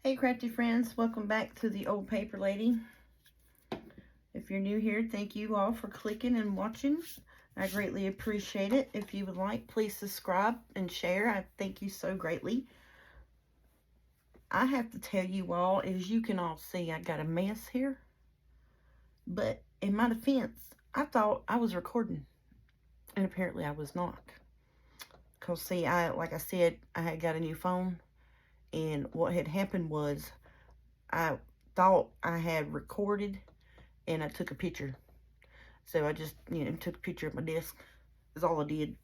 Hey crafty friends, welcome back to the Old Paper Lady. If you're new here, thank you all for clicking and watching. I greatly appreciate it. If you would like, please subscribe and share. I thank you so greatly. I have to tell you all, as you can all see, I got a mess here. But in my defense, I thought I was recording. And apparently I was not. Because see, like I said, I had got a new phone. And what had happened was I thought I had recorded and I took a picture. So I just, took a picture of my desk. That's all I did.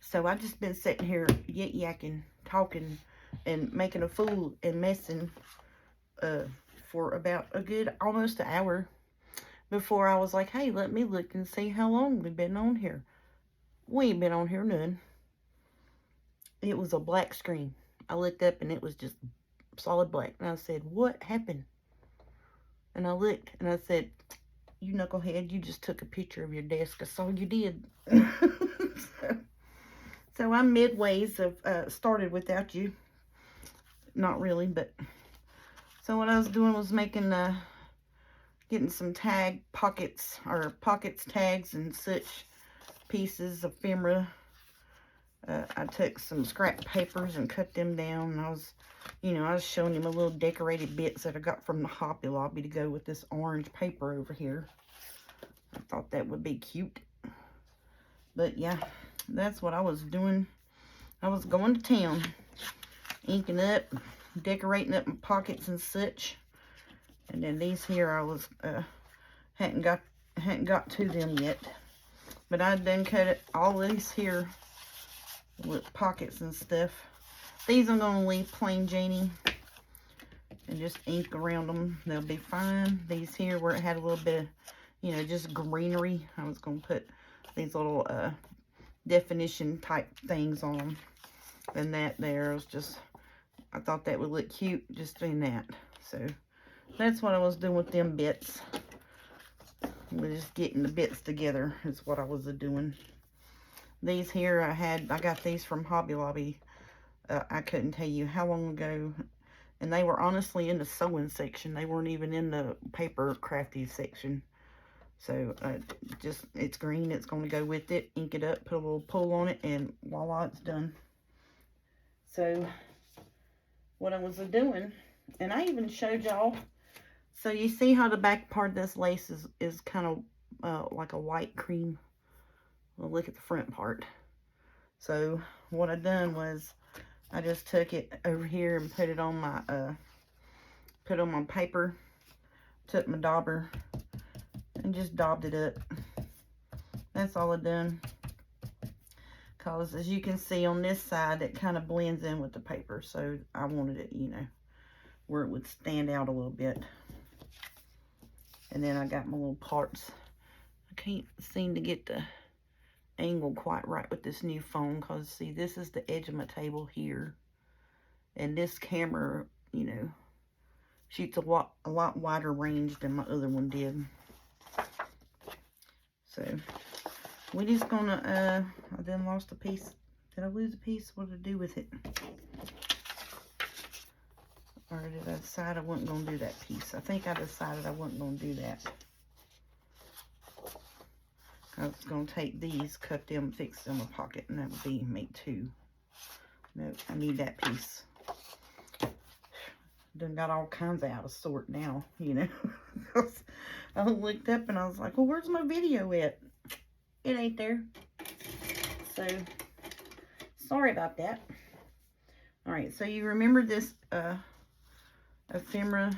So I just been sitting here yakking, talking, and making a fool and messing for about a good almost an hour before I was like, hey, let me look and see how long we've been on here. We ain't been on here none. It was a black screen. I looked up and it was just solid black. And I said, what happened? And I looked and I said, you knucklehead, you just took a picture of your desk. That's all you did. So I'm midways of started without you. Not really, but so what I was doing was making getting some tag pockets or pockets tags and such pieces of ephemera. I took some scrap papers and cut them down. And I was showing him a little decorated bits that I got from the Hobby Lobby to go with this orange paper over here. I thought that would be cute. But yeah, that's what I was doing. I was going to town, inking up, decorating up my pockets and such. And then these here I was hadn't got to them yet. But I done cut it all these here with pockets and stuff. These I'm gonna leave plain Janie and just ink around them. They'll be fine. These here where it had a little bit of, just greenery, I was gonna put these little definition type things on them. And that there was just, I thought that would look cute just doing that. So that's what I was doing with them bits. We're just getting the bits together is what I was doing. These here I got these from Hobby Lobby. I couldn't tell you how long ago. And they were honestly in the sewing section. They weren't even in the paper crafty section. So just, it's green. It's going to go with it. Ink it up, put a little pull on it, and voila, it's done. So what I was doing, and I even showed y'all. So you see how the back part of this lace is kind of like a white cream. Well, look at the front part. So what I done was I just took it over here and put it on my paper, took my dauber and just daubed it up. That's all I done. Because as you can see on this side, it kind of blends in with the paper. So I wanted it, where it would stand out a little bit. And then I got my little parts. I can't seem to get the angle quite right with this new phone. Because, see, this is the edge of my table here. And this camera, shoots a lot wider range than my other one did. So we're just gonna, I then lost a piece. Did I lose a piece? What did I do with it? Or did I decide I wasn't gonna do that piece? I think I decided I wasn't gonna do that. I was gonna take these, cut them, fix them a pocket, and that would be make two. No, I need that piece. Done got all kinds of out of sort now, I looked up and I was like, well, where's my video at? It ain't there. So, sorry about that. Alright, so you remember this ephemera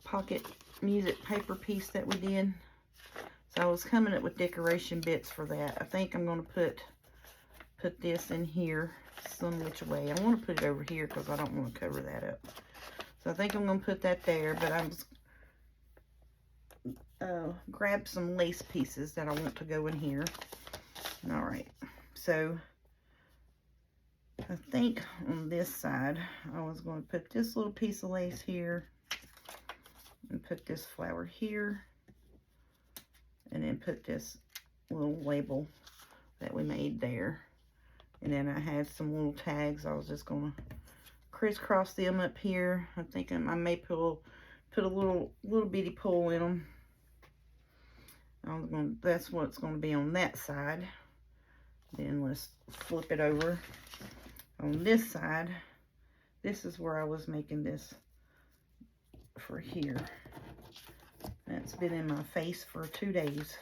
pocket music paper piece that we did? So I was coming up with decoration bits for that. I think I'm going to put this in here some which way. I want to put it over here because I don't want to cover that up. So I think I'm going to put that there, but I'm just grab some lace pieces that I want to go in here. All right, so I think on this side I was going to put this little piece of lace here and put this flower here and then put this little label that we made there. And then I had some little tags I was just going to crisscross them up here. I'm thinking I may put a little bitty pull in them. That's what's going to be on that side. Then let's flip it over. On this side, this is where I was making this for here. That's been in my face for 2 days.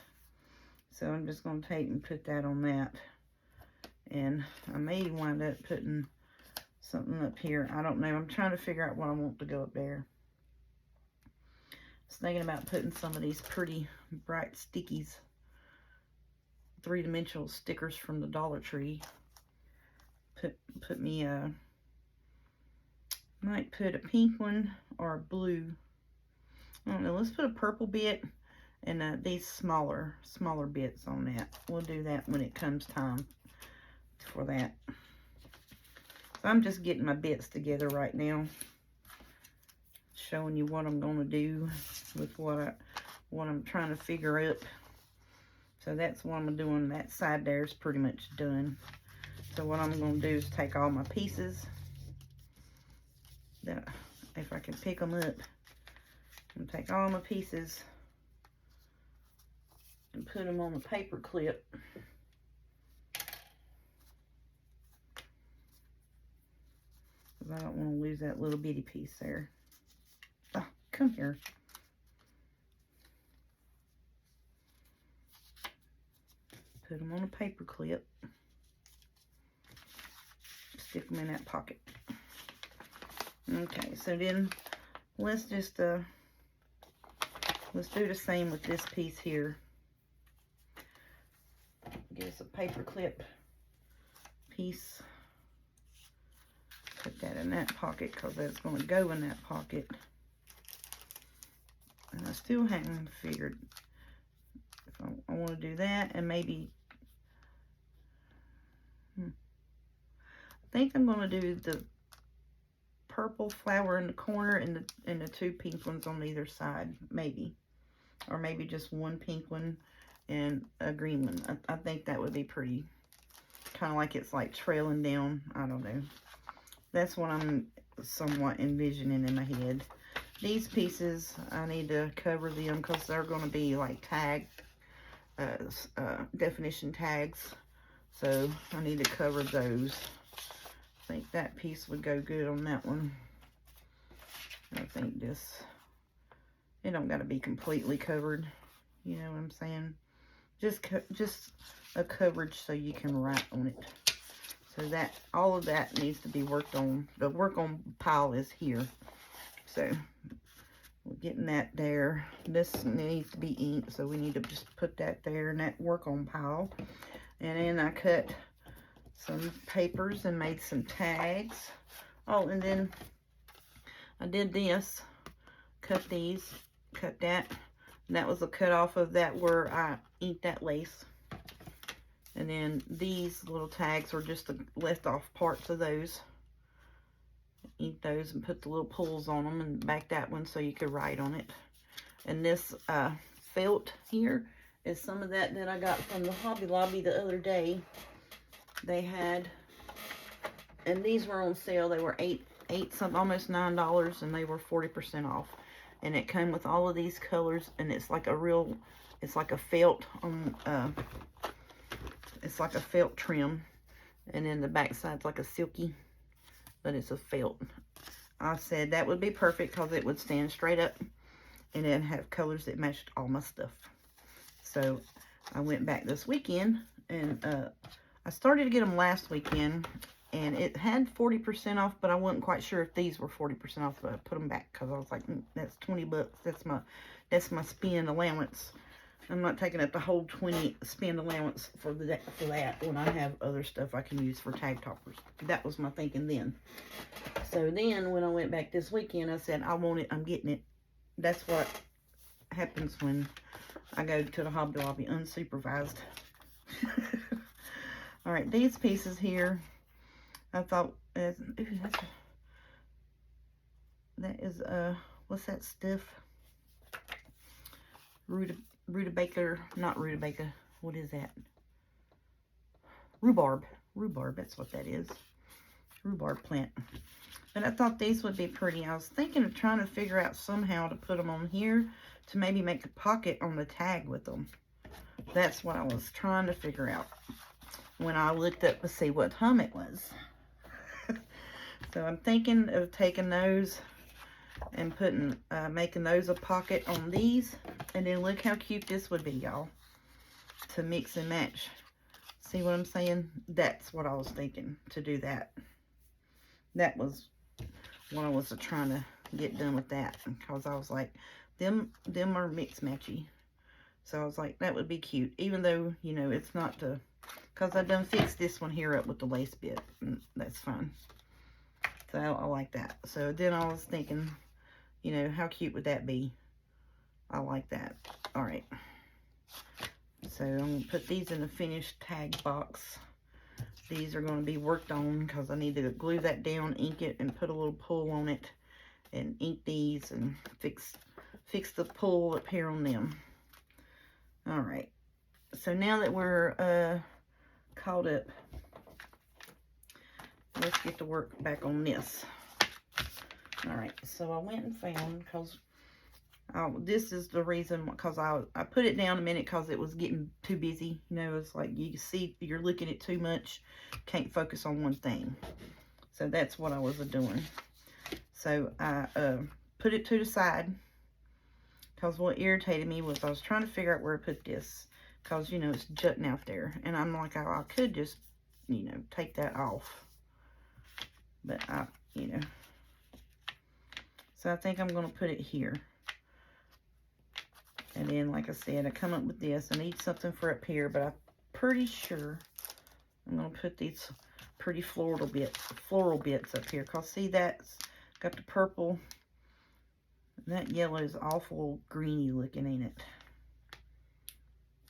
So I'm just going to take and put that on that. And I may wind up putting something up here. I don't know. I'm trying to figure out what I want to go up there. I was thinking about putting some of these pretty bright stickies, 3-dimensional stickers from the Dollar Tree. Might put a pink one or a blue. I don't know. Let's put a purple bit and these smaller bits on that. We'll do that when it comes time for that. So I'm just getting my bits together right now, showing you what I'm going to do with what I'm trying to figure up. So that's what I'm doing. That side there is pretty much done. So what I'm going to do is take all my pieces, if I can pick them up, and take all my pieces and put them on the paper clip. Because I don't want to lose that little bitty piece there. Oh, come here. Put them on a paper clip. Stick them in that pocket. Okay, so then let's just let's do the same with this piece here. Get us a paper clip piece. Put that in that pocket because that's going to go in that pocket. And I still haven't figured if I want to do that, and maybe I think I'm going to do the purple flower in the corner and the 2 pink ones on either side, maybe. Or maybe just 1 pink one and a green one. I think that would be pretty. Kind of like it's like trailing down. I don't know. That's what I'm somewhat envisioning in my head. These pieces, I need to cover them because they're going to be like tag, definition tags. So I need to cover those. I think that piece would go good on that one. I think this, it don't got to be completely covered. You know what I'm saying? Just a coverage so you can write on it. So that, all of that needs to be worked on. The work on pile is here. So we're getting that there. This needs to be inked, so we need to just put that there in that work on pile. And then I cut some papers and made some tags. Oh, and then I did this. Cut these. Cut that. And that was a cut off of that where I inked that lace. And then these little tags are just the left off parts of those. Ink those and put the little pulls on them and back that one so you could write on it. And this felt here is some of that I got from the Hobby Lobby the other day. They had, and these were on sale. They were something, almost $9, and they were 40% off. And it came with all of these colors, and it's like a real, it's like a felt it's like a felt trim, and then the back side's like a silky, but it's a felt. I said that would be perfect because it would stand straight up and then have colors that matched all my stuff. So I went back this weekend, and I started to get them last weekend, and it had 40% off, but I wasn't quite sure if these were 40% off, but I put them back because I was like, that's 20 bucks. That's my spend allowance. I'm not taking up the whole 20 spend allowance for that when I have other stuff I can use for tag toppers. That was my thinking then. So then when I went back this weekend, I said, I want it, I'm getting it. That's what happens when I go to the Hobby Lobby unsupervised. All right, these pieces here, I thought, that is, what's that stuff? Rutabaga, not rutabaga, what is that? Rhubarb, that's what that is. rhubarb plant. But I thought these would be pretty. I was thinking of trying to figure out somehow to put them on here to maybe make a pocket on the tag with them. That's what I was trying to figure out when I looked up to see what time it was. So I'm thinking of taking those and putting, making those a pocket on these. And then look how cute this would be, y'all, to mix and match. See what I'm saying? That's what I was thinking, to do that. That was what I was trying to get done with that, because I was like, them are mix matchy. So I was like, that would be cute, even though, you know, it's not the, because I done fixed this one here up with the lace bit, and that's fine. So I like that. So then I was thinking, you know, how cute would that be? I like that. All right. So I'm going to put these in the finished tag box. These are going to be worked on because I need to glue that down, ink it, and put a little pull on it, and ink these and fix the pull up here on them. All right. So now that we're caught up, let's get to work back on this. All right. So I went and found, because this is the reason, because I put it down a minute because it was getting too busy. You know, it's like you see you're looking at too much, can't focus on one thing. So that's what I was doing. So I put it to the side, because what irritated me was I was trying to figure out where to put this, because, you know, it's jutting out there. And I'm like, I could just, you know, take that off. But you know. So I think I'm going to put it here. And then, like I said, I come up with this. I need something for up here, but I'm pretty sure I'm going to put these pretty floral bits up here. Because, see, that's got the purple. That yellow is awful greeny looking, ain't it?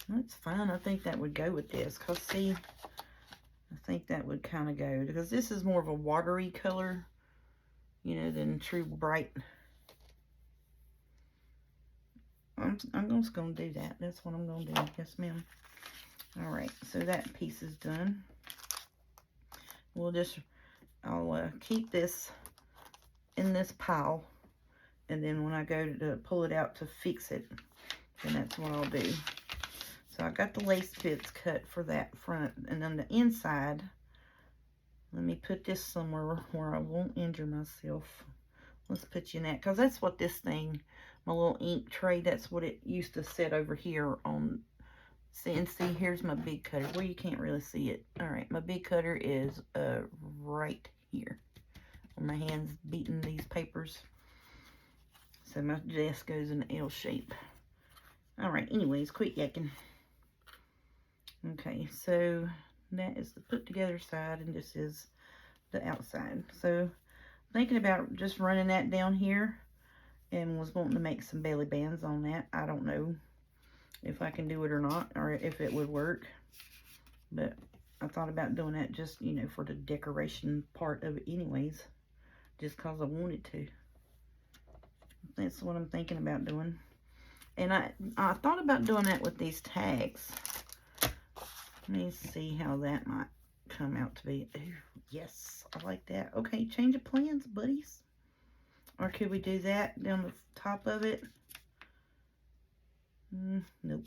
That's fine. I think that would go with this. Because, see, I think that would kind of go. Because this is more of a watery color, you know, than true bright. I'm just going to do that. That's what I'm going to do. Yes, ma'am. All right. So that piece is done. I'll keep this in this pile. And then when I go to pull it out to fix it, then that's what I'll do. So I got the lace bits cut for that front. And then the inside, let me put this somewhere where I won't injure myself. Let's put you in that, because that's what this thing, my little ink tray, that's what it used to sit over here on. See, here's my big cutter. Well, you can't really see it. All right, my big cutter is right here. My hand's beating these papers. So my desk goes in an L shape. All right, anyways, quit yakking. Okay, so that is the put together side, and this is the outside. So thinking about just running that down here, and was wanting to make some belly bands on that. I don't know if I can do it or not, or if it would work, but I thought about doing that just, you know, for the decoration part of it anyways, just because I wanted to. That's what I'm thinking about doing. And I thought about doing that with these tags. Let me see how that might come out to be. Ooh, yes, I like that. Okay, change of plans, buddies. Or could we do that down the top of it? Nope.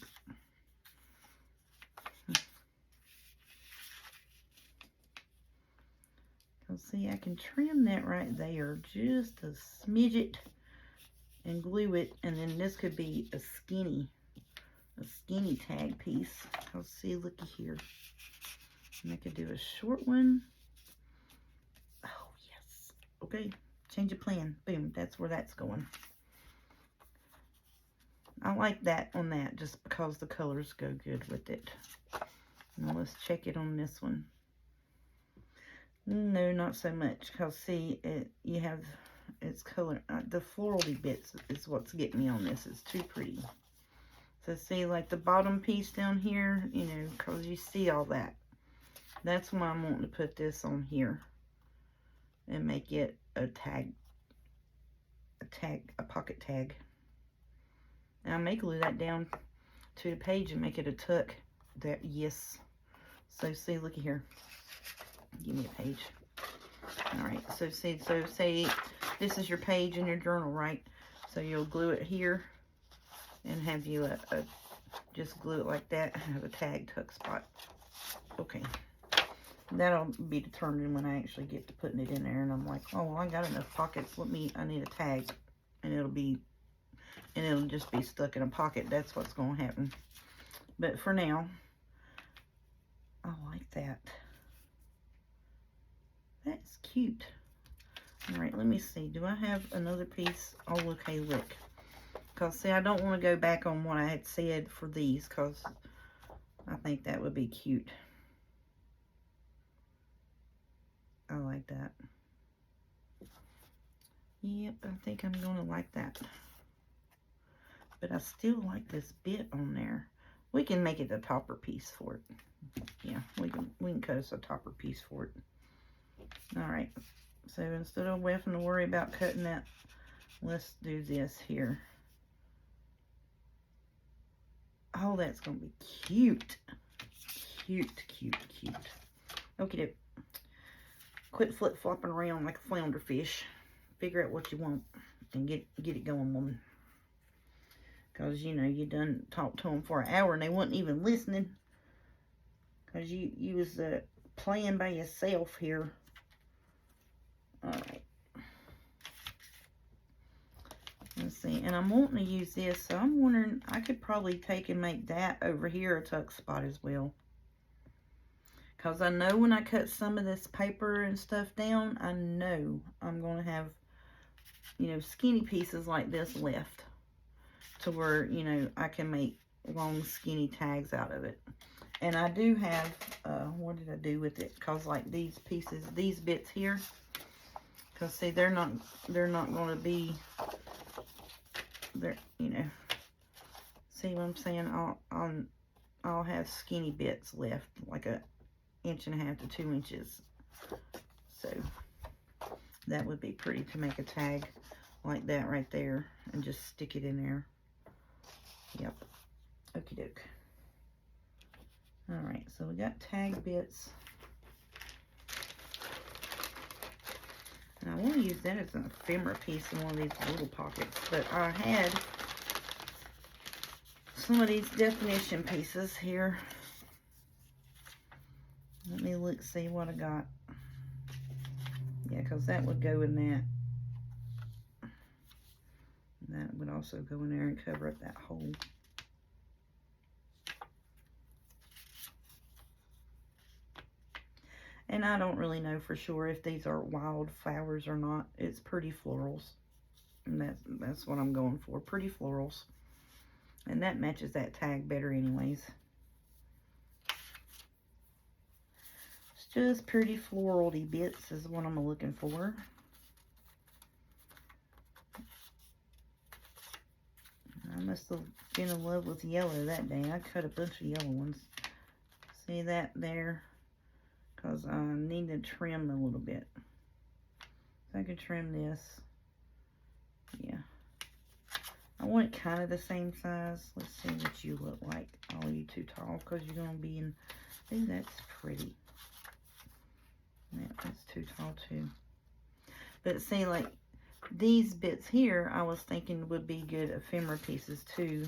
See, I can trim that right there just a smidget and glue it, and then this could be a skinny tag piece. Let's see, looky here. And I could do a short one. Oh, yes. Okay, change of plan. Boom, that's where that's going. I like that on that just because the colors go good with it. Now let's check it on this one. No, not so much, because see, you have its color. The florally bits is what's getting me on this. It's too pretty. So see, like the bottom piece down here, you know, because you see all that. That's why I'm wanting to put this on here and make it a pocket tag. And I may glue that down to the page and make it a tuck. Yes. So see, looky here. Give me a page. All right, so see, so say this is your page in your journal, right? So you'll glue it here and have you just glue it like that and have a tag tuck spot. Okay. That'll be determined when I actually get to putting it in there and I'm like, oh, well, I got enough pockets. I need a tag, and it'll just be stuck in a pocket. That's what's going to happen. But for now, I like that. That's cute. All right, let me see. Do I have another piece? Oh, okay, look. Because, see, I don't want to go back on what I had said for these because I think that would be cute. I like that. Yep, I think I'm going to like that. But I still like this bit on there. We can make it a topper piece for it. Yeah, we can cut us a topper piece for it. All right. So instead of having to worry about cutting that, let's do this here. Oh, that's going to be cute. Cute, cute, cute. Okay, quit flip-flopping around like a flounder fish. Figure out what you want and get it going, woman. Because, you know, you done talked to them for an hour and they wasn't even listening. Because you was playing by yourself here. Alright. Let's see. And I'm wanting to use this. So I'm wondering, I could probably take and make that over here a tuck spot as well. Because I know when I cut some of this paper and stuff down, I know I'm going to have, you know, skinny pieces like this left. To where, you know, I can make long skinny tags out of it. And I do have, what did I do with it? Because like these pieces, these bits here, because see, they're not going to be, they're, you know, see what I'm saying? I'll have skinny bits left, like 1.5 inches to 2 inches. So that would be pretty to make a tag like that right there and just stick it in there. Yep. Okie doke. Alright, so we got tag bits. And I want to use that as an ephemera piece in one of these little pockets. But I had some of these definition pieces here. Let me look, see what I got. Yeah, because that would go in that. That would also go in there and cover up that hole. And I don't really know for sure if these are wild flowers or not. It's pretty florals. And that's what I'm going for. Pretty florals. And that matches that tag better anyways. It's just pretty floral-y bits is what I'm looking for. I must have been in love with yellow that day. I cut a bunch of yellow ones. See that there? Because I need to trim a little bit. So I could trim this. Yeah. I want it kind of the same size. Let's see what you look like. Oh, you too tall because you're going to be in... Ooh, that's pretty. Yeah, that's too tall too. But see, like... These bits here, I was thinking would be good ephemera pieces too,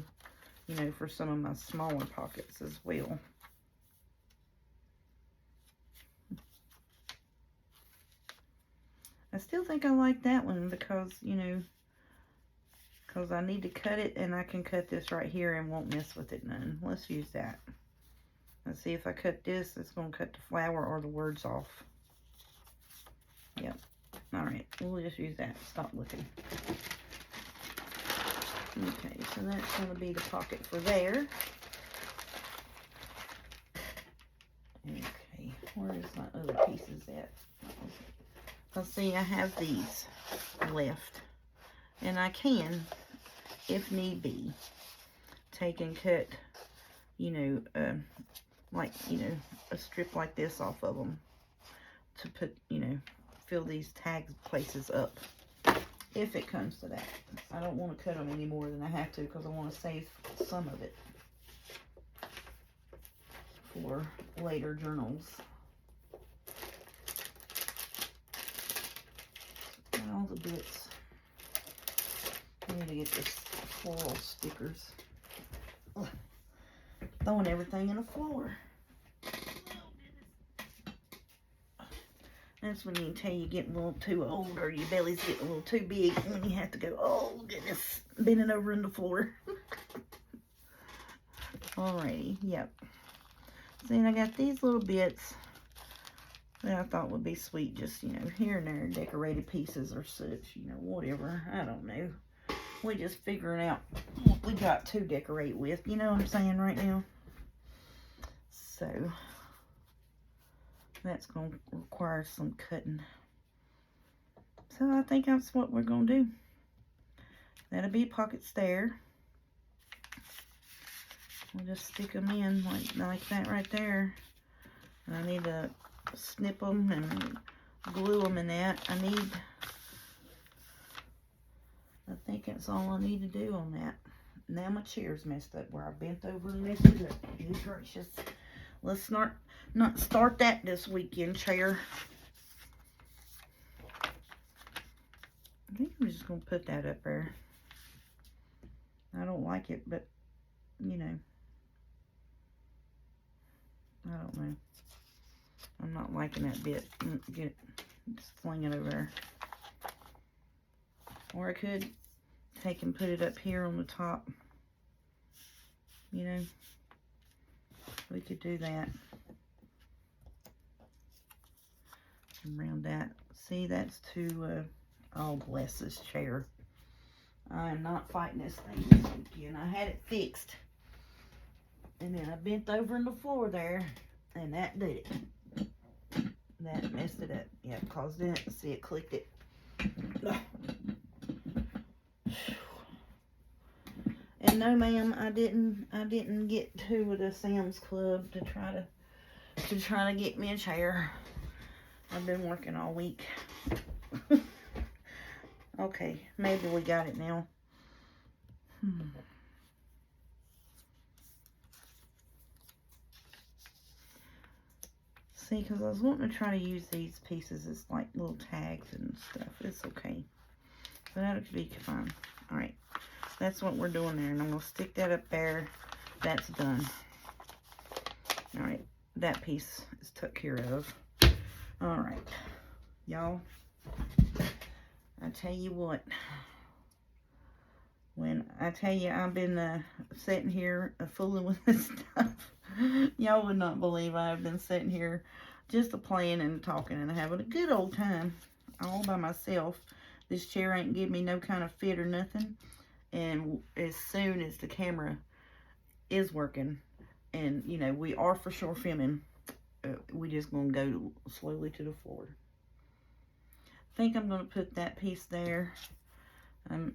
you know, for some of my smaller pockets as well. I still think I like that one because, you know, because I need to cut it and I can cut this right here and won't mess with it none. Let's use that. Let's see if I cut this, it's going to cut the flower or the words off. Yep. Alright, we'll just use that. Stop looking. Okay, so that's going to be the pocket for there. Okay, where is my other pieces at? Let's see, I have these left. And I can, if need be, take and cut, you know, like, you know, a strip like this off of them to put, you know, fill these tag places up if it comes to that. I don't want to cut them any more than I have to because I want to save some of it for later journals. the bits. I need to get this floral stickers. Ugh. Throwing everything in the floor. That's when you can tell you're getting a little too old or your belly's getting a little too big when you have to go, oh goodness, bending over in the floor. Alrighty, yep. See, I got these little bits that I thought would be sweet, just, you know, here and there, decorated pieces or such, you know, whatever. I don't know. We just figuring out what we got to decorate with, you know what I'm saying, right now. So, that's going to require some cutting. So, I think that's what we're going to do. That'll be pockets there. We'll just stick them in like that right there. And I need to snip them and glue them in that. I think that's all I need to do on that. Now my chair's messed up where I bent over and messed it up. Good gracious. Let's not start that this weekend, chair. I think I'm just going to put that up there. I don't like it, but, you know. I don't know. I'm not liking that bit. Just fling it over there. Or I could take and put it up here on the top. You know. We could do that. Around that. See, that's too, oh, bless this chair. I am not fighting this thing this weekend. I had it fixed. And then I bent over in the floor there. And that did it. That messed it up. Yeah, caused it. See, it clicked it. And no, ma'am, I didn't get to the Sam's Club to try to get me a chair. I've been working all week. Okay, maybe we got it now. See, because I was wanting to try to use these pieces as like little tags and stuff. It's okay. So that could be fine. Alright. That's what we're doing there. And I'm going to stick that up there. That's done. Alright. That piece is took care of. Alright. Y'all. I tell you what. When I tell you I've been sitting here fooling with this stuff. Y'all would not believe I've been sitting here just playing and talking and having a good old time all by myself. This chair ain't give me no kind of fit or nothing. And as soon as the camera is working, and you know, we are for sure filming, we just gonna go slowly to the floor. I think I'm gonna put that piece there and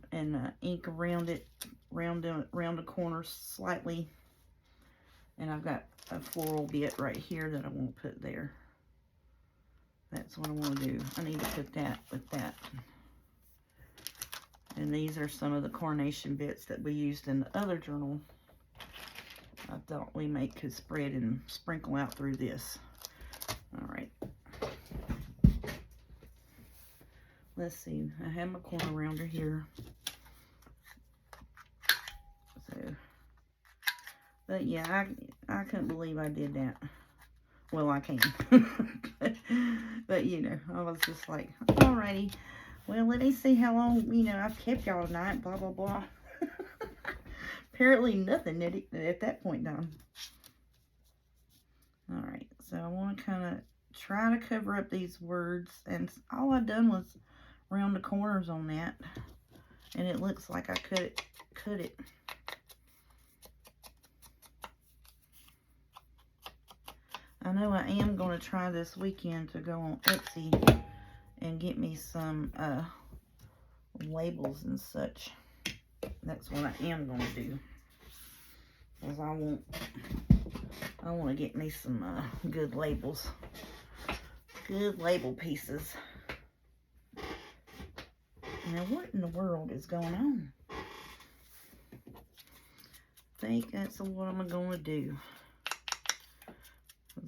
ink around it, round the corners slightly. And I've got a floral bit right here that I want to put there. That's what I want to do. I need to put that with that. And these are some of the coronation bits that we used in the other journal. I thought we could spread and sprinkle out through this. Alright. Let's see. I have my corner rounder here. So, but yeah, I couldn't believe I did that. Well, I can. But, you know, I was just like, alrighty. Well, let me see how long, you know, I've kept y'all tonight, blah, blah, blah. Apparently nothing at that point in time. Alright, so I want to kind of try to cover up these words. And all I've done was round the corners on that. And it looks like I cut it. I know I am going to try this weekend to go on Etsy and get me some labels and such. That's what I am going to do. Because I want to get me some good labels. Good label pieces. Now, what in the world is going on? I think that's what I'm going to do.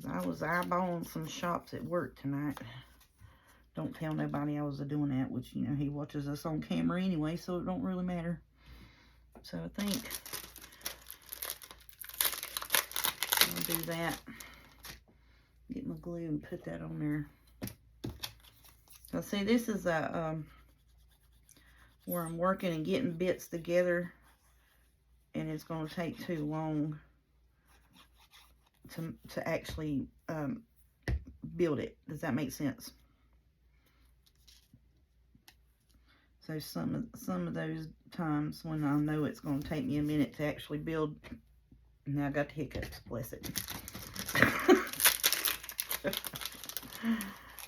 I was eyeballing some shops at work tonight. don't tell nobody I was doing that, which, you know, he watches us on camera anyway, so it don't really matter. So I think I'll do that. Get my glue and put that on there. So see, this is a where I'm working and getting bits together, and it's going to take too long to actually build it. Does that make sense? So some of those times when I know it's going to take me a minute to actually build, now I got the hiccups, bless it.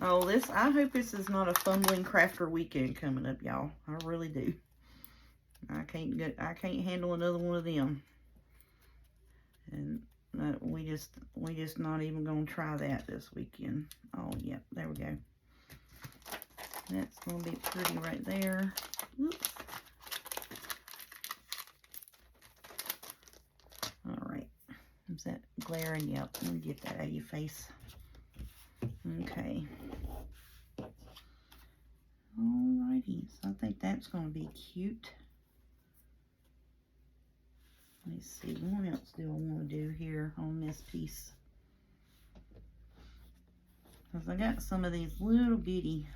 Oh, I hope this is not a fumbling crafter weekend coming up, y'all. I really do. I can't handle another one of them. And we just not even gonna try that this weekend. Oh yeah, there we go. That's gonna be pretty right there. Oops. All right. Is that glaring? Yep. Let me get that out of your face. Okay. Alrighty. So I think that's gonna be cute. Let's see, what else do I want to do here on this piece? Because I got some of these little bitty.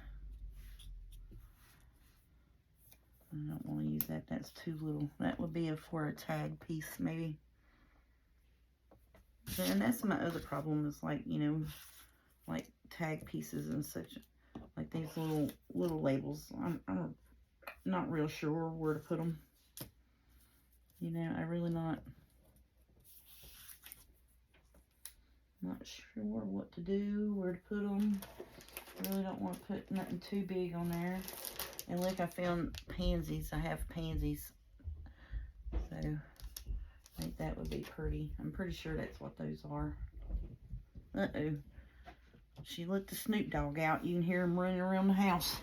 I don't want to use that. That's too little. That would be for a tag piece, maybe. And that's my other problem is, like, you know, like tag pieces and such. Like these little labels. I'm not real sure where to put them. You know, I really not sure what to do, where to put them. I really don't want to put nothing too big on there. And look, I found pansies. I have pansies. So, I think that would be pretty. I'm pretty sure that's what those are. Uh-oh. She let the Snoop Dogg out. You can hear him running around the house.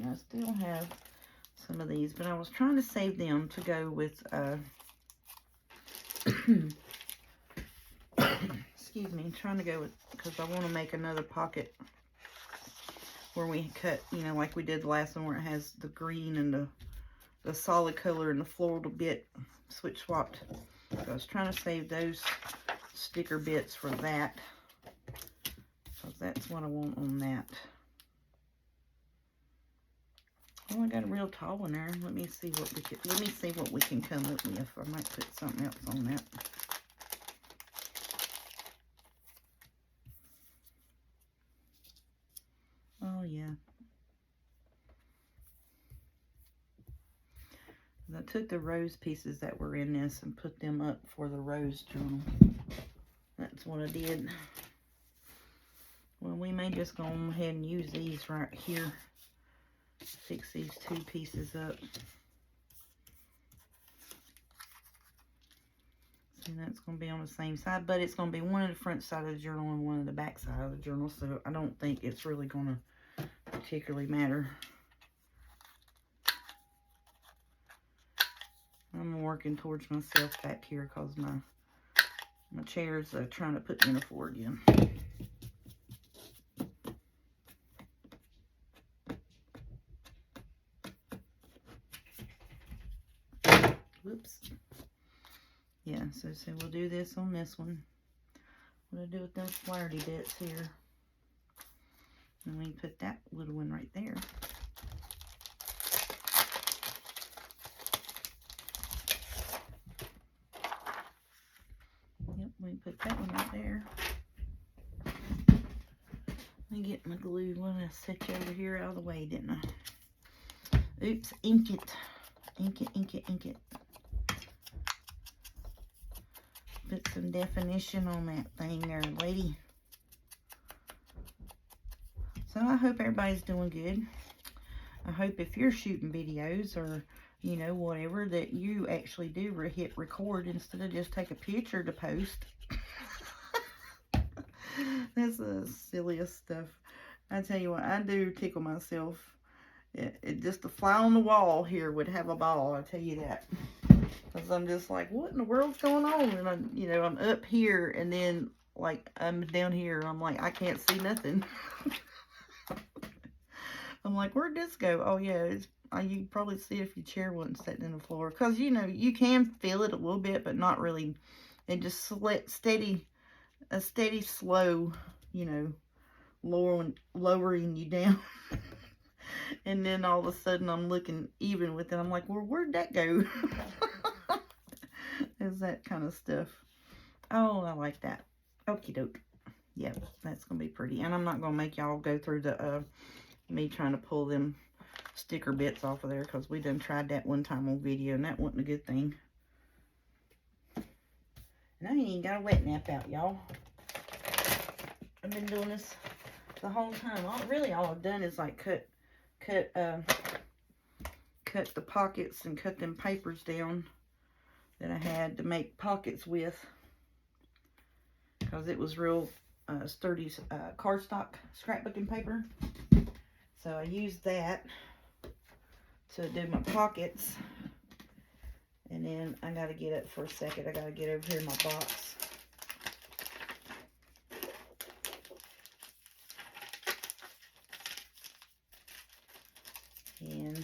I still have some of these, but I was trying to save them to go with, excuse me, trying to go with, because I want to make another pocket where we cut, you know, like we did the last one where it has the green and the solid color and the floral bit switch swapped. So I was trying to save those sticker bits for that, because that's what I want on that. Oh, I got a real tall one there. Let me see what we can come up with. I might put something else on that. Oh yeah. I took the rose pieces that were in this and put them up for the rose journal. That's what I did. Well, we may just go ahead and use these right here. Fix these two pieces up. And that's going to be on the same side, but it's going to be one of the front side of the journal and one of the back side of the journal, so I don't think it's really going to particularly matter. I'm working towards myself back here because my chair's trying to put me in a floor again. Whoops. Yeah, so we'll do this on this one. What do I do with those flowery bits here? And we put that little one right there. Yep, we put that one right there. Let me get my glue. I set you over here out of the way, didn't I? Oops, ink it. Ink it, ink it, ink it. Put some definition on that thing there, lady. So I hope everybody's doing good. I hope if you're shooting videos or, you know, whatever, that you actually do hit record instead of just take a picture to post. That's the silliest stuff. I tell you what, I do tickle myself. It just a fly on the wall here would have a ball, I tell you that. Because I'm just like, what in the world's going on? And I'm, you know, I'm up here, and then like I'm down here. I'm like, I can't see nothing. I'm like, where'd this go? Oh yeah, it's, you can probably see if your chair wasn't sitting in the floor. Because, you know, you can feel it a little bit, but not really. It just steady, a steady, slow, you know, lowering you down. And then all of a sudden I'm looking even with it. I'm like, well, where'd that go? Is that kind of stuff. Oh, I like that. Okie doke. Yeah, that's going to be pretty. And I'm not going to make y'all go through the, me trying to pull them sticker bits off of there, because we done tried that one time on video, and that wasn't a good thing. And I ain't even got a wet nap out, y'all. I've been doing this the whole time. Really all I've done is like cut the pockets and cut them papers down that I had to make pockets with, because it was real sturdy cardstock scrapbooking paper. So I used that to do my pockets. And then I gotta get up for a second. I gotta get over here in my box. And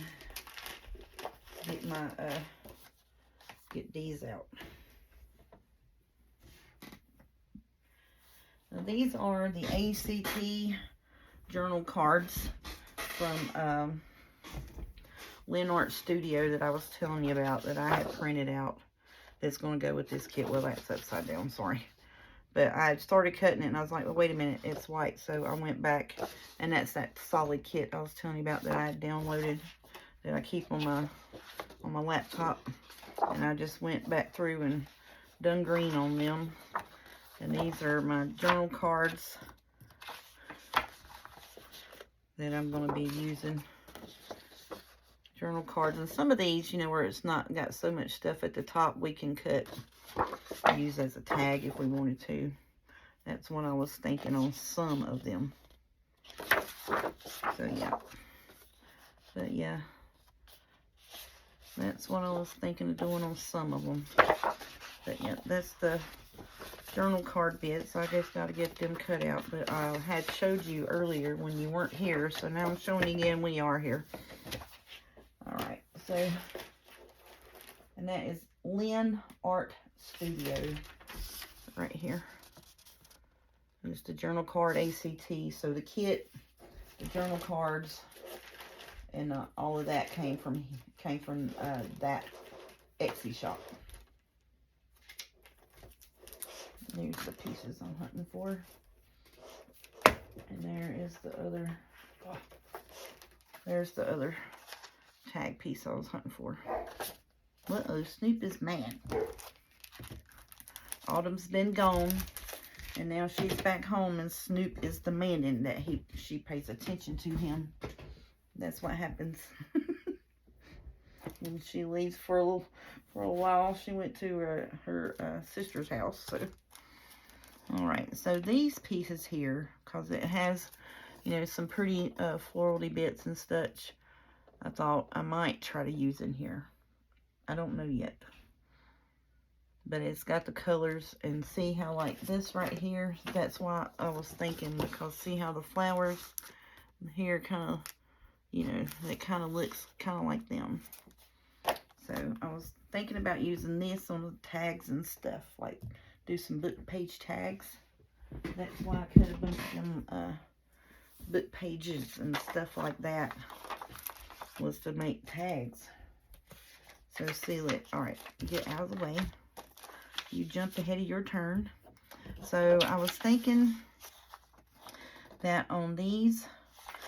get my get these out. Now these are the ACT journal cards from Lynn Art Studio that I was telling you about, that I had printed out, that's going to go with this kit. Well, that's upside down, sorry. But I started cutting it, and I was like, well, wait a minute, it's white. So I went back, and that's that solid kit I was telling you about that I had downloaded, that I keep on my laptop. And I just went back through and done green on them. And these are my journal cards that I'm going to be using. Journal cards. And some of these, you know, where it's not got so much stuff at the top, we can cut, use as a tag if we wanted to. That's what I was thinking on some of them. So yeah. But yeah, that's what I was thinking of doing on some of them. But yeah, that's the journal card bits. I just got to get them cut out. But I had showed you earlier when you weren't here, so now I'm showing you again when you are here. Alright, so, and that is Lynn Art Studio right here. Just a journal card ACT. So the kit, the journal cards, and all of that came from that Etsy shop. There's the pieces I'm hunting for. And there is the other, there's the other tag piece I was hunting for. Uh-oh, Snoop is mad. Autumn's been gone, and now she's back home, and Snoop is demanding that she pays attention to him. That's what happens. When she leaves for a while, she went to her sister's house. So, all right. So these pieces here, because it has, you know, some pretty florally bits and such, I thought I might try to use in here. I don't know yet. But it's got the colors, and see how like this right here, that's why I was thinking, because see how the flowers here kind of, you know, it kind of looks kind of like them. So I was thinking about using this on the tags and stuff, like do some book page tags. That's why I cut a bunch of them book pages and stuff like that, was to make tags. So see, look, all right, get out of the way. You jumped ahead of your turn. So I was thinking that on these,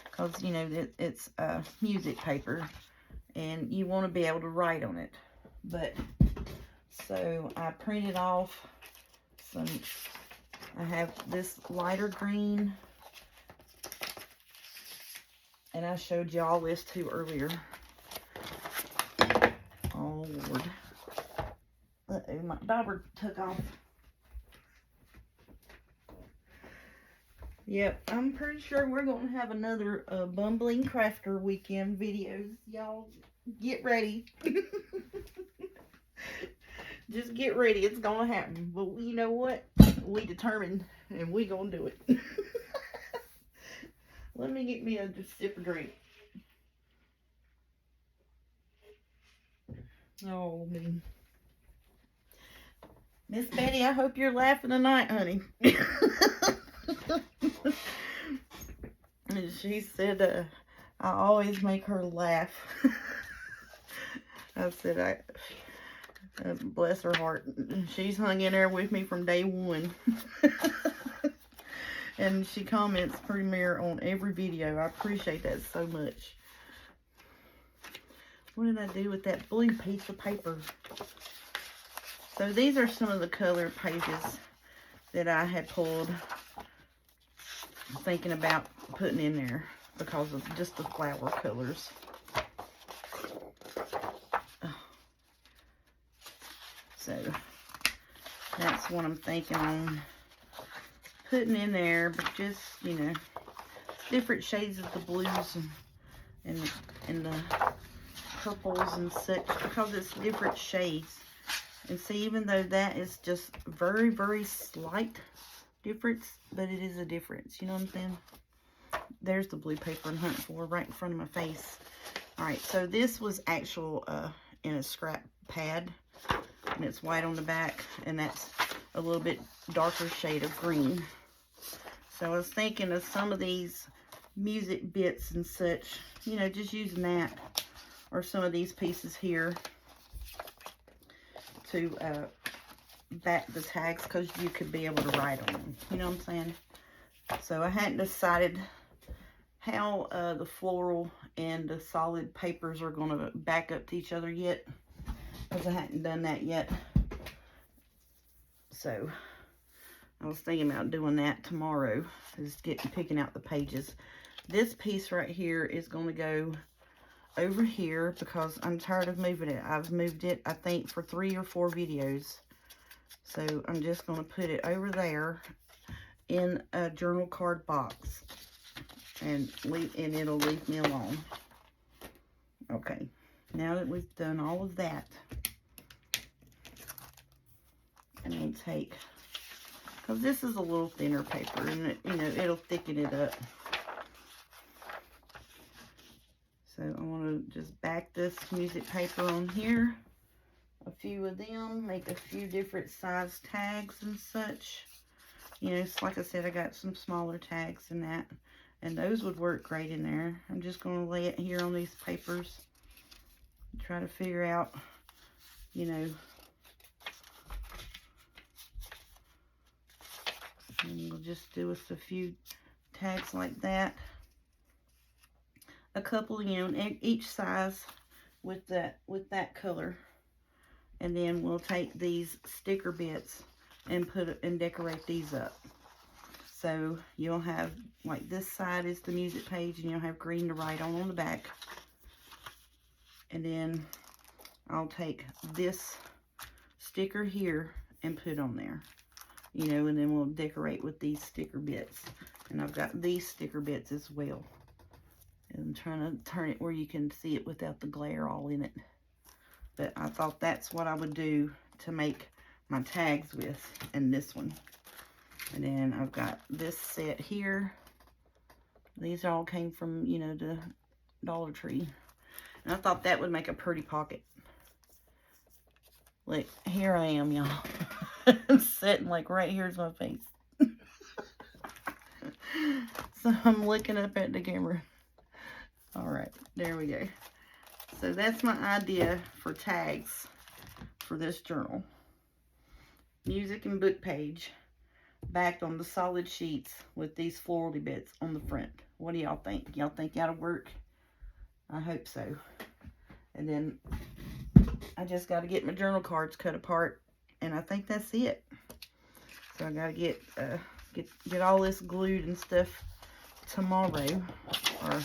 because, you know, it's music paper, and you want to be able to write on it. But, so I printed off some, I have this lighter green, and I showed y'all this too earlier. Oh, Lord. Uh-oh, my dauber took off. Yep, I'm pretty sure we're going to have another Bumbling Crafter weekend videos. Y'all get ready. Just get ready. It's going to happen. But you know what? We determined and we going to do it. Let me get me a just sip of drink. Oh, me. Miss Betty, I hope you're laughing tonight, honey. And she said, I always make her laugh. I said, bless her heart. She's hung in there with me from day one. And she comments premiere on every video. I appreciate that so much. What did I do with that blue piece of paper? So these are some of the color pages that I had pulled, thinking about putting in there because of just the flower colors. So that's what I'm thinking on putting in there, but just, you know, different shades of the blues and the purples and such, because it's different shades. And see, even though that is just very, very slight difference, but it is a difference. You know what I'm saying? There's the blue paper I'm hunting for right in front of my face. Alright, so this was actual in a scrap pad. And it's white on the back. And that's a little bit darker shade of green. So I was thinking of some of these music bits and such. You know, just using that. Or some of these pieces here to back the tags, because you could be able to write on them. You know what I'm saying? So I hadn't decided how the floral and the solid papers are going to back up to each other yet, because I hadn't done that yet. So I was thinking about doing that tomorrow, is picking out the pages. This piece right here is going to go over here because I'm tired of moving it. I've moved it, I think, for 3 or 4 videos. So I'm just going to put it over there in a journal card box. And it'll leave me alone. Okay. Now that we've done all of that, I'm going to take, because this is a little thinner paper, and it, you know, it'll thicken it up. So I want to just back this music paper on here. A few of them. Make a few different size tags and such. You know, it's like I said, I got some smaller tags and that. And those would work great in there. I'm just going to lay it here on these papers. Try to figure out, you know. And we'll just do us a few tags like that. A couple, you know, each size with that color. And then we'll take these sticker bits and decorate these up. So you'll have, like, this side is the music page, and you'll have green to write on the back. And then I'll take this sticker here and put on there. You know, and then we'll decorate with these sticker bits. And I've got these sticker bits as well. And I'm trying to turn it where you can see it without the glare all in it. But I thought that's what I would do to make my tags with, and this one. And then I've got this set here. These all came from, you know, the Dollar Tree. And I thought that would make a pretty pocket. Like, here I am, y'all. I'm sitting, like, right here's my face. So I'm looking up at the camera. Alright, there we go. So that's my idea for tags for this journal. Music and book page backed on the solid sheets with these florally bits on the front. What do y'all think? Y'all think that'll work? I hope so. And then I just got to get my journal cards cut apart, and I think that's it. So I got to get all this glued and stuff tomorrow or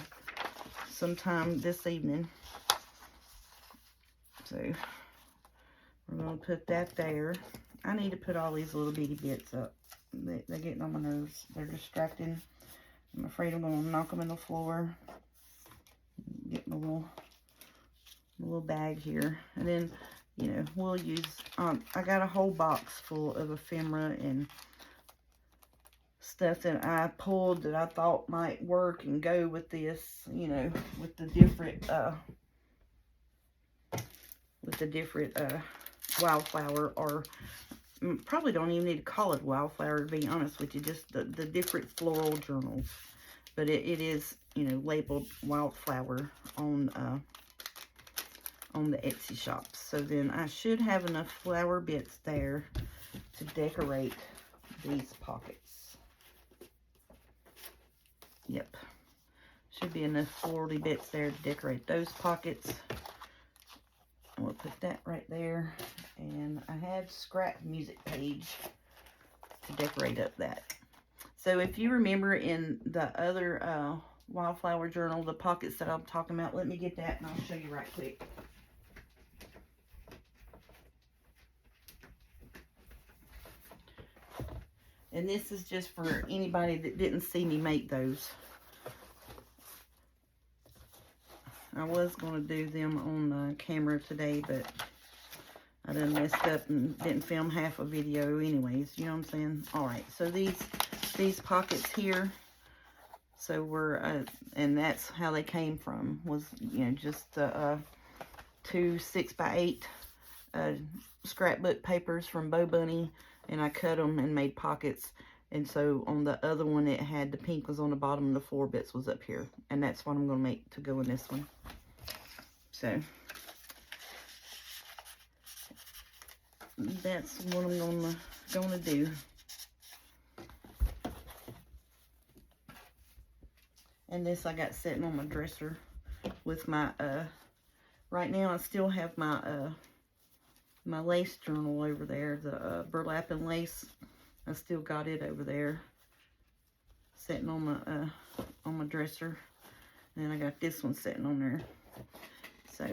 sometime this evening. So we're going to put that there. I need to put all these little bitty bits up. They're getting on my nerves. They're distracting. I'm afraid I'm going to knock them in the floor. Get my little bag here. And then you know, we'll use, I got a whole box full of ephemera and stuff that I pulled that I thought might work and go with this, you know, with the different, wildflower, or probably don't even need to call it wildflower, to be honest with you, just the different floral journals. But it is, you know, labeled wildflower on the Etsy shop. So then I should have enough flower bits there to decorate these pockets. Yep. Should be enough florally bits there to decorate those pockets. And we'll put that right there. And I have scrap music page to decorate up that. So if you remember in the other wildflower journal, the pockets that I'm talking about, let me get that and I'll show you right quick. And this is just for anybody that didn't see me make those. I was going to do them on camera today, but I done messed up and didn't film half a video anyways. You know what I'm saying? Alright, so these pockets here, so we're, and that's how they came from, was, you know, just 2 6x8 scrapbook papers from Bo Bunny, and I cut them and made pockets. And so on the other one, it had the pink was on the bottom and the floor bits was up here. And that's what I'm going to make to go in this one. So that's what I'm gonna do. And this I got sitting on my dresser with my right now I still have my my lace journal over there, the burlap and lace. I still got it over there sitting on my dresser. And then I got this one sitting on there. So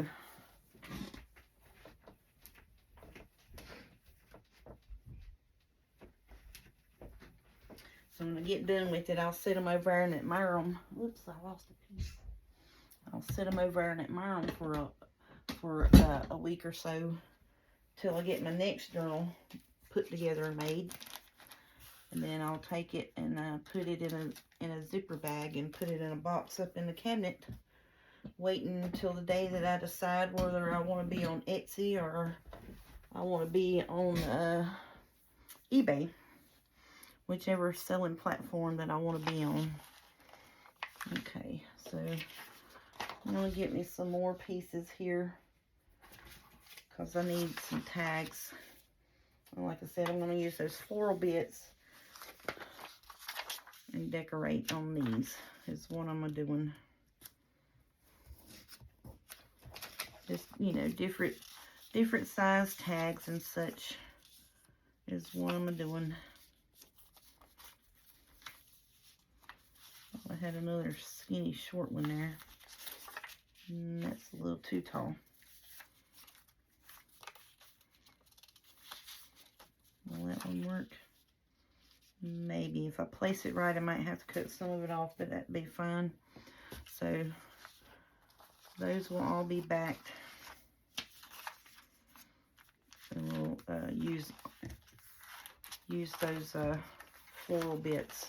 when I get done with it, I'll set them over there and admire them. Oops, I lost a piece. I'll set them over there and admire them for a week or so till I get my next journal put together and made. And then I'll take it and put it in a zipper bag and put it in a box up in the cabinet, waiting until the day that I decide whether I want to be on Etsy or I want to be on eBay, whichever selling platform that I want to be on. Okay, so I'm going to get me some more pieces here because I need some tags. And like I said, I'm going to use those floral bits and decorate on these is what I'm doing. Just, you know, different size tags and such is what I'm doing. I had another skinny short one there. And that's a little too tall. Will that one work? Maybe. If I place it right, I might have to cut some of it off, but that'd be fine. So those will all be backed. And we'll use those floral bits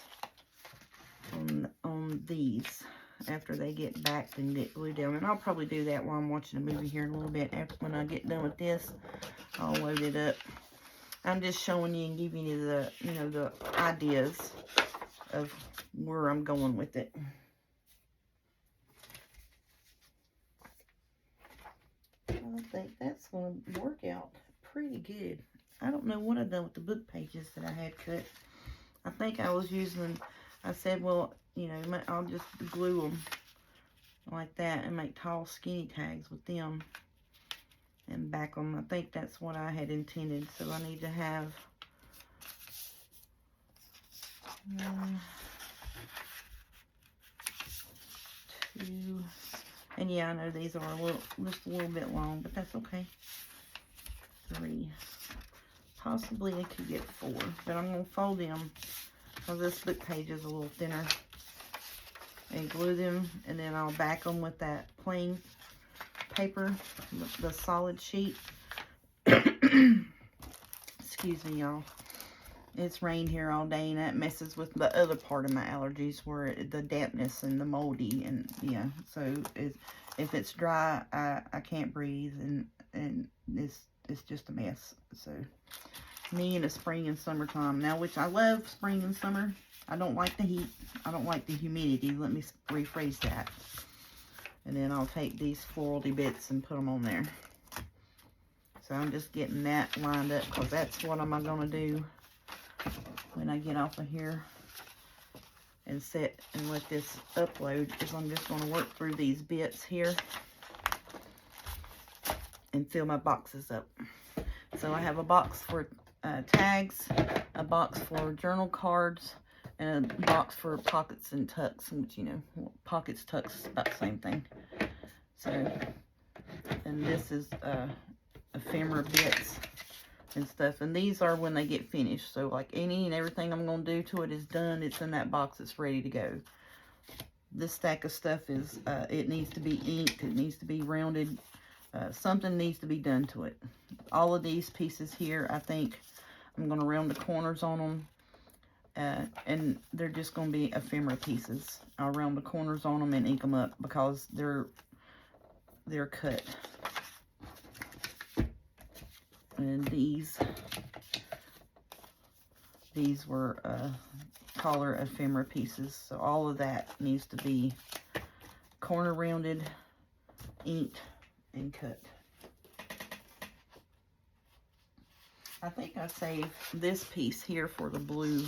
on these after they get backed and get glued down. And I'll probably do that while I'm watching a movie here in a little bit. After when I get done with this, I'll load it up. I'm just showing you and giving you the, you know, the ideas of where I'm going with it. I think that's going to work out pretty good. I don't know what I've done with the book pages that I had cut. I think I was using, I said, well, you know, I'll just glue them like that and make tall skinny tags with them and back them. I think that's what I had intended. So I need to have two, and yeah, I know these are just a little bit long, but that's okay. 3, possibly I could get 4, but I'm going to fold them because this book page is a little thinner, and glue them, and then I'll back them with that plain paper, the solid sheet, Excuse me, y'all. It's rained here all day, and that messes with the other part of my allergies, where the dampness and the moldy, and yeah. So if it's dry, I can't breathe, and it's just a mess. So me in the spring and summertime now, which I love spring and summer. I don't like the heat. I don't like the humidity. Let me rephrase that. And then I'll take these florally bits and put them on there. So I'm just getting that lined up, because that's what I'm going to do when I get off of here and set and let this upload, is I'm just going to work through these bits here and fill my boxes up. So I have a box for tags, a box for journal cards, and a box for pockets and tucks, which, you know, pockets, tucks, about the same thing. So, and this is ephemera bits and stuff, and these are when they get finished. So like any and everything I'm going to do to it is done. It's in that box. It's ready to go. This stack of stuff is, it needs to be inked. It needs to be rounded. Something needs to be done to it. All of these pieces here, I think I'm going to round the corners on them. And they're just going to be ephemera pieces. I'll round the corners on them and ink them up, because they're cut. And these were collar ephemera pieces. So all of that needs to be corner rounded, inked, and cut. I think I saved this piece here for the blue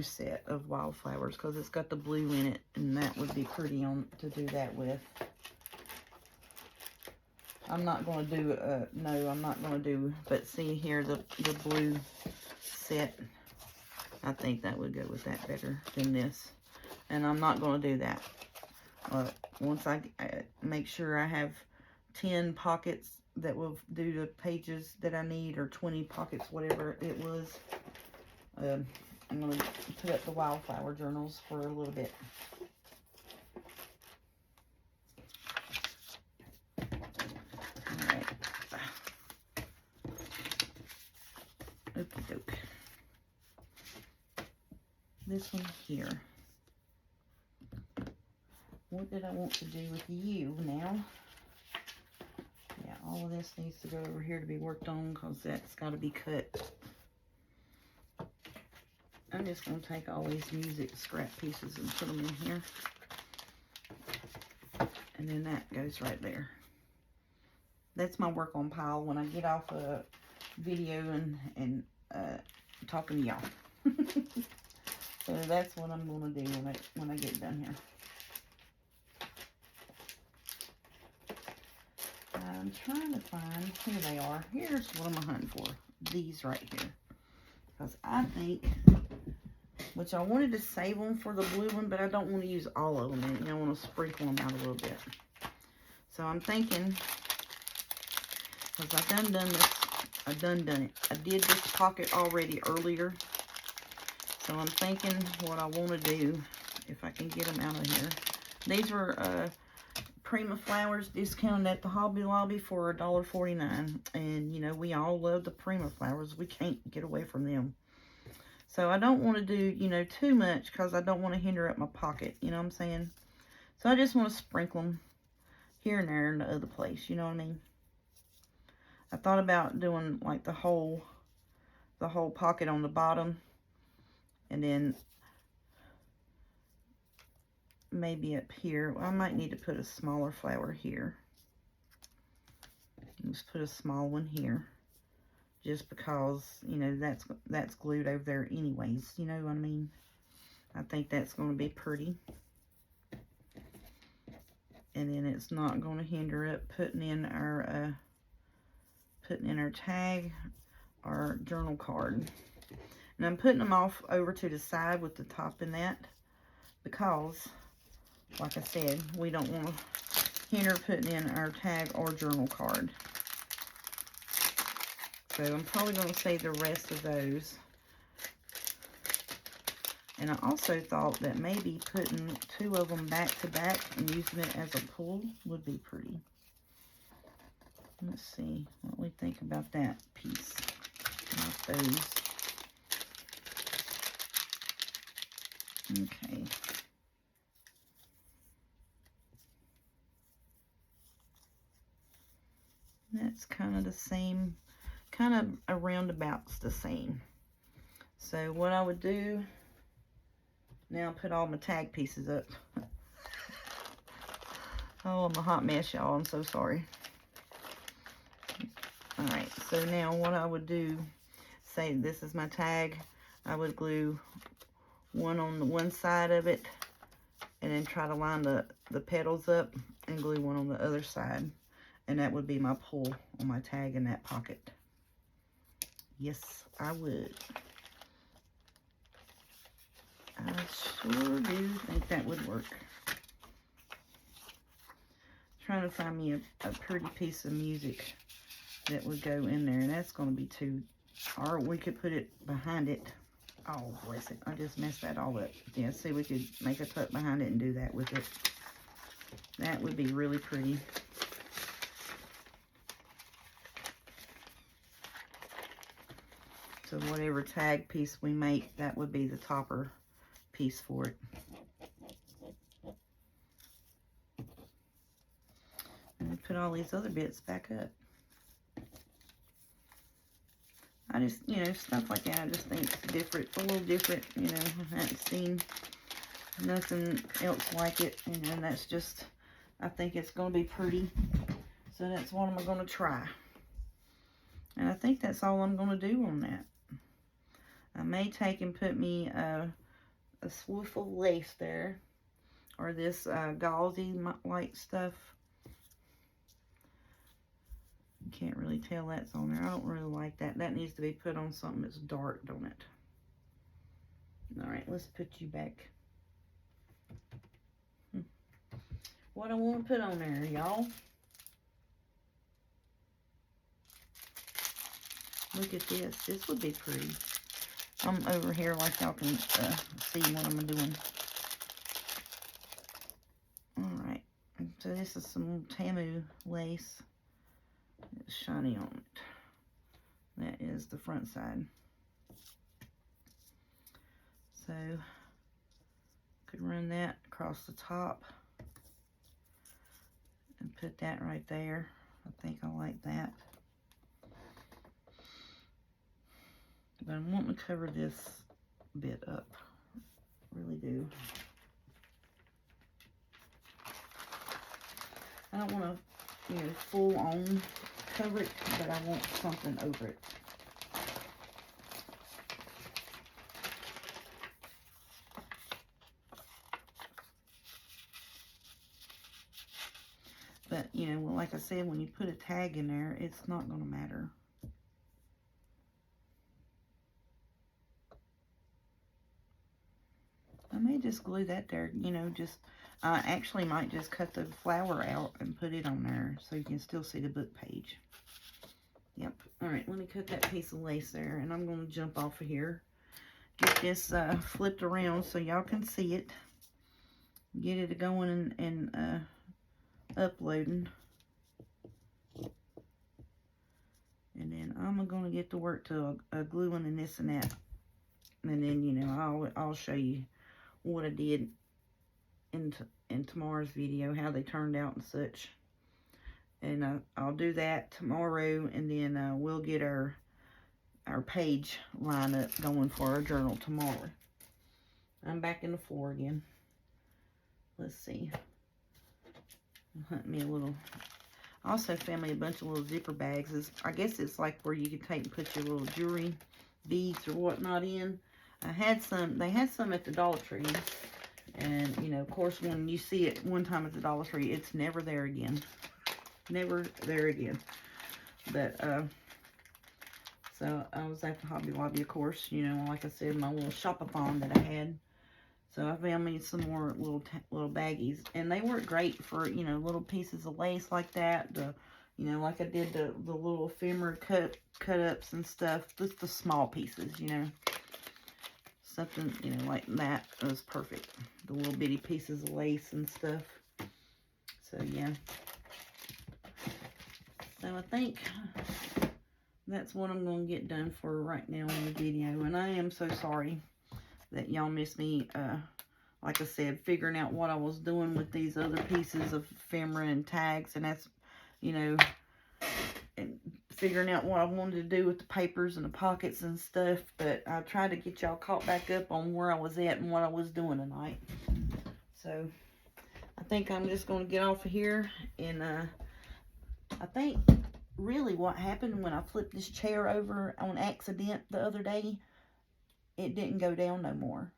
set of wildflowers, because it's got the blue in it, and that would be pretty on to do that with. I'm not going to do, no, I'm not going to do, but see here, the blue set, I think that would go with that better than this. And I'm not going to do that. Once I make sure I have 10 pockets that will do the pages that I need, or 20 pockets, whatever it was, I'm going to put up the wildflower journals for a little bit. Okie doke. This one here. What did I want to do with you now? Yeah, all of this needs to go over here to be worked on, because that's got to be cut. I'm just going to take all these music scrap pieces and put them in here. And then that goes right there. That's my work on pile when I get off a video and talking to y'all. So that's what I'm going to do when I get done here. I'm trying to find, here they are. Here's what I'm hunting for. These right here. Because I think, which I wanted to save them for the blue one, but I don't want to use all of them. I want to sprinkle them out a little bit. So I'm thinking, because I've done this. I've done it. I did this pocket already earlier. So I'm thinking what I want to do, if I can get them out of here. These were Prima Flowers discounted at the Hobby Lobby for $1.49. And, you know, we all love the Prima Flowers. We can't get away from them. So I don't want to do, you know, too much, because I don't want to hinder up my pocket. You know what I'm saying? So I just want to sprinkle them here and there in the other place. You know what I mean? I thought about doing like the whole pocket on the bottom, and then maybe up here. I might need to put a smaller flower here. Just put a small one here, just because, you know, that's glued over there anyways. You know what I mean? I think that's going to be pretty. And then it's not going to hinder up putting in our tag, our journal card. And I'm putting them off over to the side with the top in that, because, like I said, we don't want to hinder putting in our tag or journal card. So I'm probably going to save the rest of those. And I also thought that maybe putting 2 of them back to back and using it as a pull would be pretty. Let's see what we think about that piece. Like those. Okay. That's kind of the same, kind of around about the same. So what I would do, now put all my tag pieces up. Oh, I'm a hot mess, y'all. I'm so sorry. Alright, so now what I would do, say this is my tag, I would glue one on the one side of it, and then try to line the petals up and glue one on the other side. And that would be my pull on my tag in that pocket. Yes, I would. I sure do think that would work. Trying to find me a pretty piece of music that would go in there, and that's going to be too, or we could put it behind it. Oh, bless it, I just messed that all up. Yeah, see, we could make a tuck behind it and do that with it. That would be really pretty. So whatever tag piece we make, that would be the topper piece for it. And put all these other bits back up. I just, you know, stuff like that, I just think it's different. It's a little different, you know. I haven't seen nothing else like it, you know, and that's just, I think it's going to be pretty. So that's what I'm going to try. And I think that's all I'm going to do on that. I may take and put me a swoop of lace there, or this gauzy light stuff. Can't really tell that's on there. I don't really like that. That needs to be put on something that's dark, don't it? Alright, let's put you back. What I want to put on there, y'all. Look at this. This would be pretty. I'm over here like y'all can see what I'm doing. Alright. So this is some Tamu lace. It's shiny on it. That is the front side. So, could run that across the top and put that right there. I think I like that. But I'm wanting to cover this bit up. Really do. I don't want to, you know, full on cover it, but I want something over it. But, you know, like I said, when you put a tag in there, it's not going to matter. I may just glue that there, you know, just, actually might just cut the flower out and put it on there so you can still see the book page. Yep. Alright, let me cut that piece of lace there, and I'm going to jump off of here. Get this flipped around so y'all can see it. Get it going and uploading. And then I'm going to get to work to gluing and this and that. And then, you know, I'll show you what I did in tomorrow's video, how they turned out and such. And I'll do that tomorrow, and then we'll get our page lineup going for our journal tomorrow. I'm back in the floor again. Let's see. I'll hunt me a little. I also found me a bunch of little zipper bags. I guess it's like where you can take and put your little jewelry, beads or whatnot in. I had some, they had some at the Dollar Tree. And, you know, of course, when you see it one time at the Dollar Tree, it's never there again. Never there again. But, so I was at the Hobby Lobby, of course, you know, like I said, my little shop-a-thon that I had. So I found me some more little baggies. And they work great for, you know, little pieces of lace like that. You know, like I did the little ephemera cut-ups and stuff. Just the small pieces, you know. Something, you know, like that was perfect. The little bitty pieces of lace and stuff. So, yeah. So I think that's what I'm going to get done for right now in the video. And I am so sorry that y'all missed me, like I said, figuring out what I was doing with these other pieces of ephemera and tags. And that's, you know, and figuring out what I wanted to do with the papers and the pockets and stuff. But I tried to get y'all caught back up on where I was at and what I was doing tonight. So I think I'm just going to get off of here. And I think really what happened when I flipped this chair over on accident the other day, it didn't go down no more.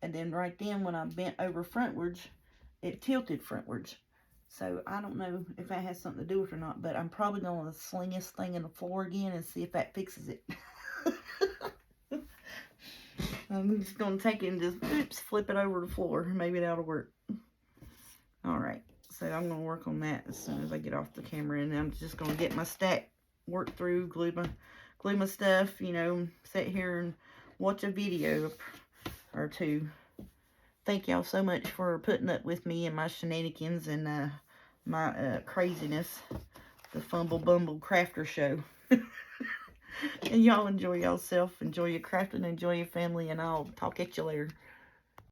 And then right then when I bent over frontwards, it tilted frontwards. So I don't know if that has something to do with it or not, but I'm probably going to sling this thing in the floor again and see if that fixes it. I'm just going to take it and just, oops, flip it over the floor. Maybe that'll work. Alright, so I'm going to work on that as soon as I get off the camera. And I'm just going to get my stack worked through, glue my stuff, you know, sit here and watch a video or two. Thank y'all so much for putting up with me and my shenanigans and my craziness. The Fumble Bumble Crafter Show. And y'all enjoy yourself, enjoy your crafting, enjoy your family, and I'll talk at you later.